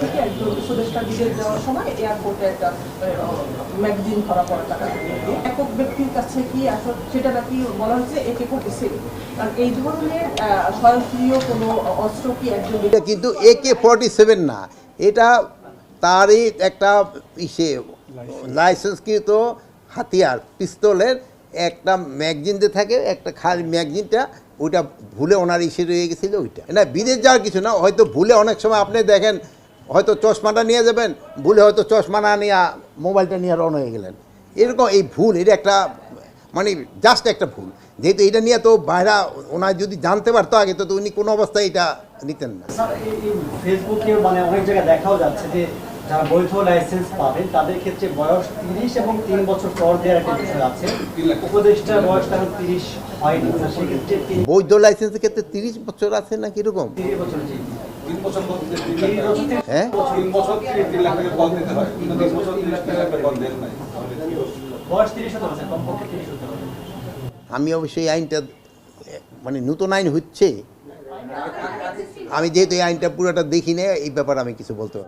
থেকে একজন উপদেষ্টা বিদেশ যাওয়ার সময় এয়ারপোর্টে একটা ম্যাগাজিন ধরা পড়ে টাকা একক ব্যক্তির কাছে কি আসলে সেটা নাকি বলা হচ্ছে AK-47, কারণ এই ধরনের স্বয়ংক্রিয় কোনো অস্ত্র কি একজন এটা কিন্তু AK-47 না, এটা তারই একটা লাইসেন্সকৃত হাতিয়ার, পিস্তলের একটা ম্যাগজিন দিয়ে থাকে, একটা খালি ম্যাগজিনটা, ওইটা ভুলে ওনার ইসে রয়ে গেছিলো ওইটা। না বিদেশ যাওয়ার কিছু না, হয়তো ভুলে অনেক সময় আপনি দেখেন হয়তো চশমাটা নিয়ে যাবেন, ভুলে হয়তো চশমা না নিয়ে মোবাইলটা নিয়ে রওনা হয়ে গেলেন, এরকম এই ভুল, এটা একটা মানে জাস্ট একটা ভুল। যেহেতু এটা নিয়ে তো বাইরা ওনার যদি জানতে পারতো আগে তো উনি কোনো অবস্থায় এটা নিতেন না। ফেসবুকে মানে অনেক জায়গায় দেখাও যাচ্ছে যে যারা বৈধ লাইসেন্স পাবেন তাদের ক্ষেত্রে বয়স 30 এবং 3 বছর পর দেওয়ার একটা বিষয় আছে। উপদেষ্টার বয়স তার 30 হয়নি, সেক্ষেত্রে বৈধ লাইসেন্সের ক্ষেত্রে 30 বছর আছে না কিরকম? 30 বছর, জি 3 বছর পর হ্যাঁ 3 বছর 3 লাখ টাকা কল দিতে হয়, কিন্তু 3 বছর 3 লাখ টাকা কল দেন নাই। বয়স 30 হতে হবে, কমপক্ষে 30 হতে হবে। আমি অবশ্যই আইনটা মানে নতুন আইন হচ্ছে, আমি যেহেতু এই আইনটা পুরোটা দেখি না, এই ব্যাপারে আমি কিছু বলতে পারবো না।